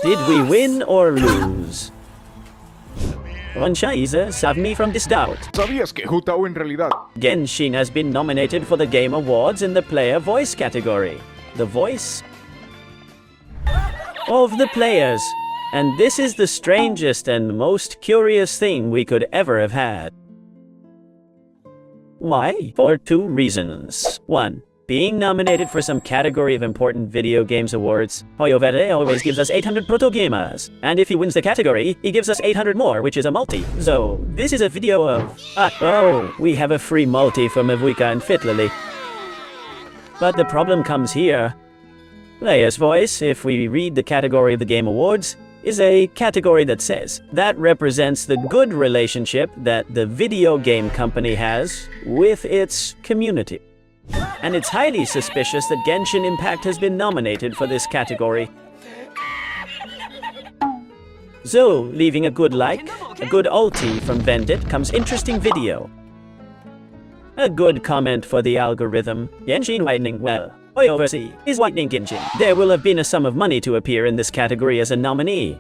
Did we win or lose? Franchise, save me from this doubt. ¿Sabías que Jutao en realidad? Genshin has been nominated for the Game Awards in the Player Voice category. The voice of the players. And this is the strangest and most curious thing we could ever have had. Why? For two reasons. One, being nominated for some category of important video games awards, Hoyoverse always gives us 800 proto-gamers. And if he wins the category, he gives us 800 more, which is a multi. So, this is a video of... oh, we have a free multi for Mavuika and Fitlily. But the problem comes here. Player's Voice, if we read the category of the Game Awards, is a category that says that represents the good relationship that the video game company has with its community. And it's highly suspicious that Genshin Impact has been nominated for this category. So, leaving a good like, a good ulti from Vendit comes interesting video. A good comment for the algorithm. Genshin whitening well. Hoyoverse is whitening Genshin. There will have been a sum of money to appear in this category as a nominee.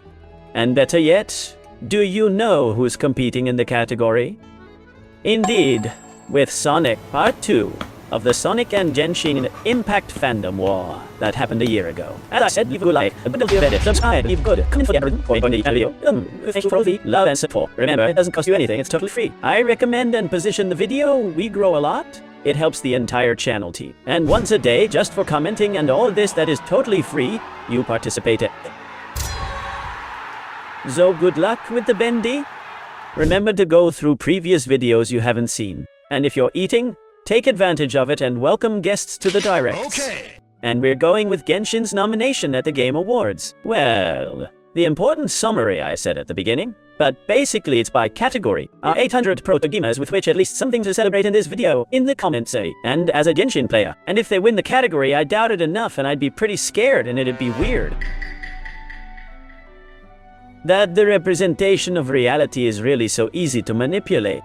And better yet, do you know who's competing in the category? Indeed, with Sonic Part 2 of the Sonic and Genshin Impact fandom war that happened a year ago. As I said, leave a good like, a bit of a subscribe, leave a good comment for the algorithm, point on the video. Thank you for all the love and support. Remember, it doesn't cost you anything, it's totally free. I recommend and position the video, we grow a lot. It helps the entire channel team. And once a day, just for commenting and all this that is totally free, you participate in. So good luck with the bendy. Remember to go through previous videos you haven't seen. And if you're eating, take advantage of it and welcome guests to the directs. Okay. And we're going with Genshin's nomination at the Game Awards. Well, the important summary I said at the beginning. But basically it's by category. Our 800 proto-gamers with which at least something to celebrate in this video, in the comments say, and as a Genshin player. And if they win the category, I doubt it enough and I'd be pretty scared and it'd be weird. That the representation of reality is really so easy to manipulate.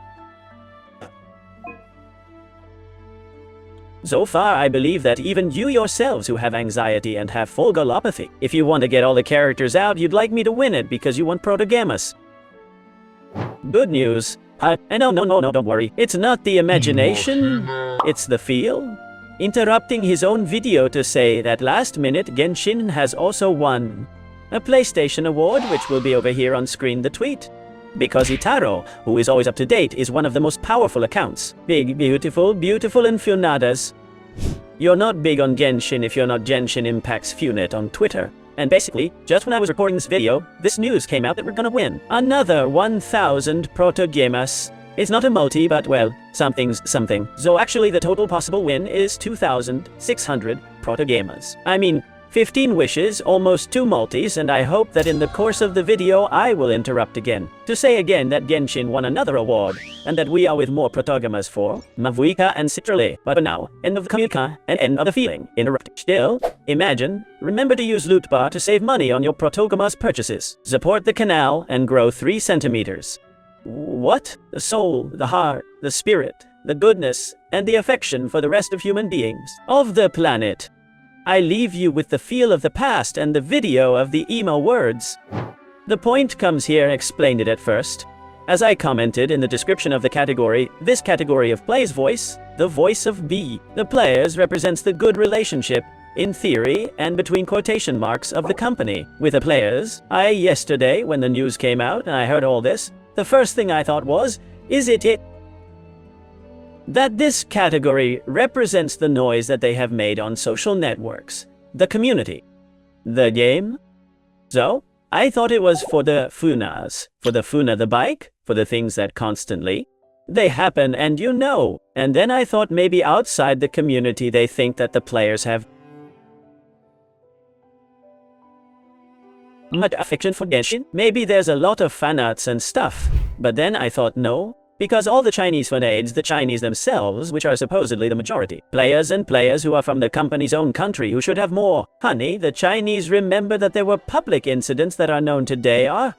So far, I believe that even you yourselves who have anxiety and have full gallopathy, if you want to get all the characters out, you'd like me to win it because you want proto-gamers. Good news. No, don't worry. It's not the imagination, it's the feel. Interrupting his own video to say that last minute Genshin has also won a PlayStation award, which will be over here on screen the tweet. Because Itaro, who is always up to date, is one of the most powerful accounts. Big, beautiful, beautiful and Funadas. You're not big on Genshin if you're not Genshin Impact's Funet on Twitter. And basically, just when I was recording this video, this news came out that we're gonna win another 1,000 proto-gamers. It's not a multi, but well, something's something. So actually the total possible win is 2,600 proto-gamers. I mean, 15 wishes, almost 2 multis, and I hope that in the course of the video I will interrupt again to say again that Genshin won another award, and that we are with more protogamers for Mavuika and Citrale. But for now, end of the communica and end of the feeling. Interrupting. Still, imagine, remember to use loot bar to save money on your protogamers purchases. Support the canal and grow 3 centimeters. What? The soul, the heart, the spirit, the goodness, and the affection for the rest of human beings of the planet. I leave you with the feel of the past and the video of the emo words. The point comes here, explained it at first. As I commented in the description of the category, this category of Player's Voice, the voice of B. The players represents the good relationship, in theory and between quotation marks, of the company. With the players, yesterday when the news came out and I heard all this, the first thing I thought was, is it that this category represents the noise that they have made on social networks, the community, the game? So, I thought it was for the Funas, for the Funa the bike, for the things that constantly they happen and you know. And then I thought maybe outside the community they think that the players have much affection for Genshin. Maybe there's a lot of fanarts and stuff. But then I thought no. Because all the Chinese fanades, the Chinese themselves, which are supposedly the majority, players who are from the company's own country who should have more. Honey, the Chinese remember that there were public incidents that are known today are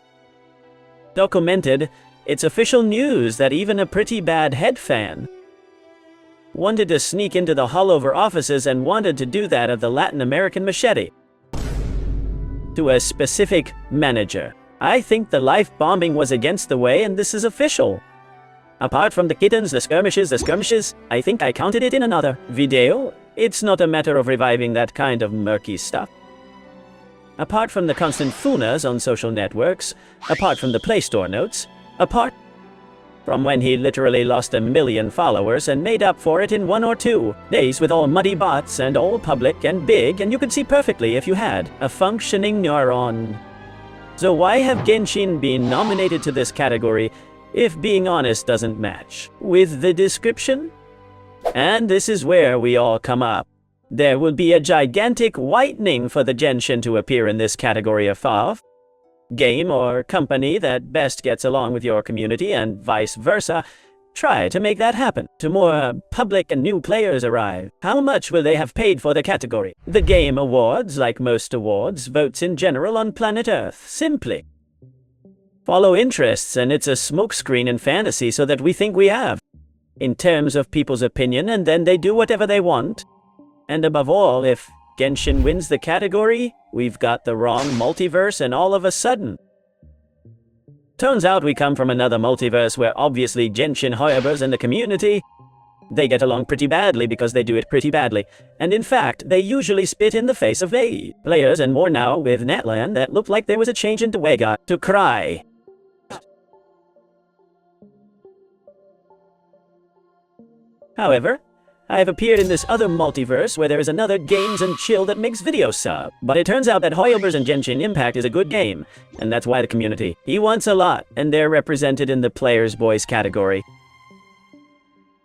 documented. It's official news that even a pretty bad head fan wanted to sneak into the Hoyoverse offices and wanted to do that at the Latin American machete. to a specific manager. I think the life bombing was against the way, and this is official. Apart from the kittens, the skirmishes, I think I counted it in another video. It's not a matter of reviving that kind of murky stuff. Apart from the constant funas on social networks, apart from the Play Store notes, apart from when he literally lost 1 million followers and made up for it in 1 or 2 days with all muddy bots and all public and big, and you could see perfectly if you had a functioning neuron. So why have Genshin been nominated to this category if being honest doesn't match with the description? And this is where we all come up. There will be a gigantic whitening for the Genshin to appear in this category of FAV. Game or company that best gets along with your community and vice versa. Try to make that happen. To more public and new players arrive. How much will they have paid for the category? The Game Awards, like most awards, votes in general on planet Earth. Simply follow interests, and it's a smokescreen in fantasy so that we think we have. In terms of people's opinion, and then they do whatever they want. And above all, if Genshin wins the category, we've got the wrong multiverse, and all of a sudden. Turns out we come from another multiverse where obviously Genshin Hoyoverse and the community, they get along pretty badly because they do it pretty badly. And in fact, they usually spit in the face of players, and more now with NATLAN that looked like there was a change into Wega to cry. However, I have appeared in this other multiverse where there is another Games and Chill that makes video sub. But it turns out that Hoyoverse and Genshin Impact is a good game, and that's why the community, he wants a lot, and they're represented in the Players Boys category.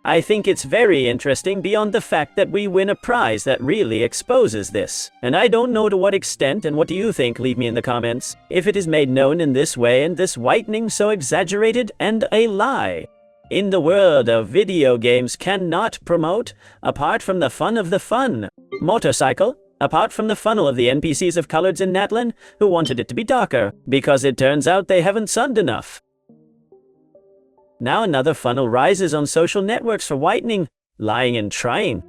I think it's very interesting beyond the fact that we win a prize that really exposes this. And I don't know to what extent, and what do you think? Leave me in the comments. If it is made known in this way and this whitening so exaggerated and a lie. In the world of video games cannot promote, apart from the fun of the fun. Motorcycle, apart from the funnel of the NPCs of coloreds in NATLAN, who wanted it to be darker, because it turns out they haven't sunned enough. Now another funnel rises on social networks for whitening, lying and trying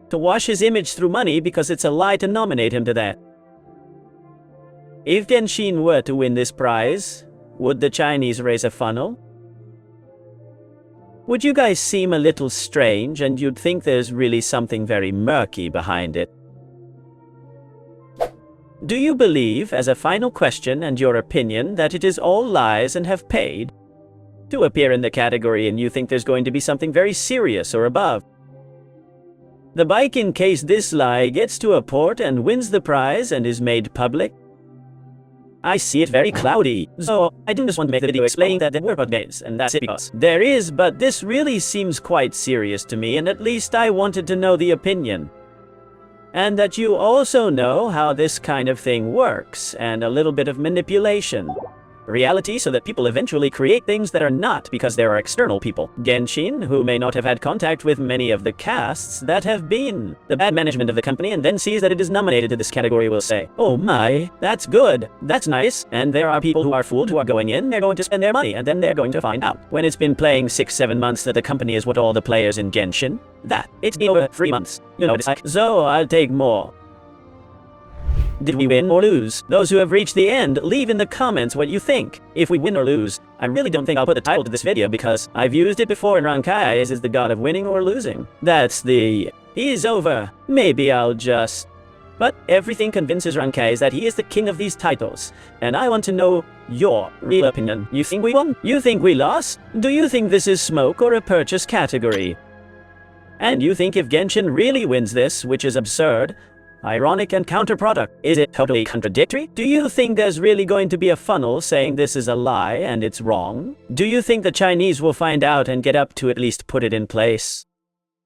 to wash his image through money because it's a lie to nominate him to that. If Genshin were to win this prize, would the Chinese raise a funnel? Would you guys seem a little strange, and you'd think there's really something very murky behind it? Do you believe, as a final question and your opinion, that it is all lies and have paid to appear in the category, and you think there's going to be something very serious or above the bike in case this lie gets to a port and wins the prize and is made public? I see it very cloudy, so I didn't just want to make the video explaining that there were bug days, and that's it because there is, but this really seems quite serious to me, and at least I wanted to know the opinion. And that you also know how this kind of thing works, and a little bit of manipulation. Reality, so that people eventually create things that are not because there are external people. Genshin, who may not have had contact with many of the casts that have been the bad management of the company, and then sees that it is nominated to this category, will say, oh my, that's good, that's nice. And there are people who are fooled, who are going in, they're going to spend their money, and then they're going to find out when it's been playing 6-7 months that the company is what all the players in Genshin, that it's been over 3 months. You know what it's like. So I'll take more. Did we win or lose? Those who have reached the end, leave in the comments what you think. If we win or lose, I really don't think I'll put the title to this video because I've used it before in Rankai is the god of winning or losing. That's the he's over. Maybe I'll just... But everything convinces Rankai that he is the king of these titles. And I want to know your real opinion. You think we won? You think we lost? Do you think this is smoke or a purchase category? And you think if Genshin really wins this, which is absurd, ironic and counterproductive, is it totally contradictory? Do you think there's really going to be a funnel saying this is a lie and it's wrong? Do you think the Chinese will find out and get up to at least put it in place?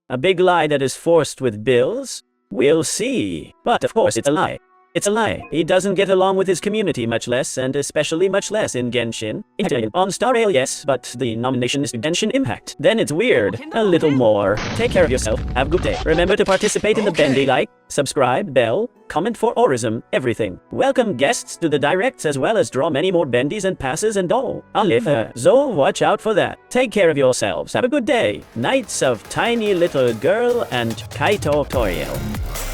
A big lie that is forced with bills? We'll see. But of course it's a lie. It's a lie. He doesn't get along with his community, much less, and especially much less in Genshin. On Star Rail, yes, but the nomination is to Genshin Impact. Then it's weird. A little more. Take care of yourself. Have a good day. Remember to participate in the bendy, like, subscribe, bell, comment for Orism, everything. Welcome guests to the directs as well as draw many more bendies and passes and all. I'll live her. So watch out for that. Take care of yourselves. Have a good day. Knights of Tiny Little Girl and Kaito Toriel.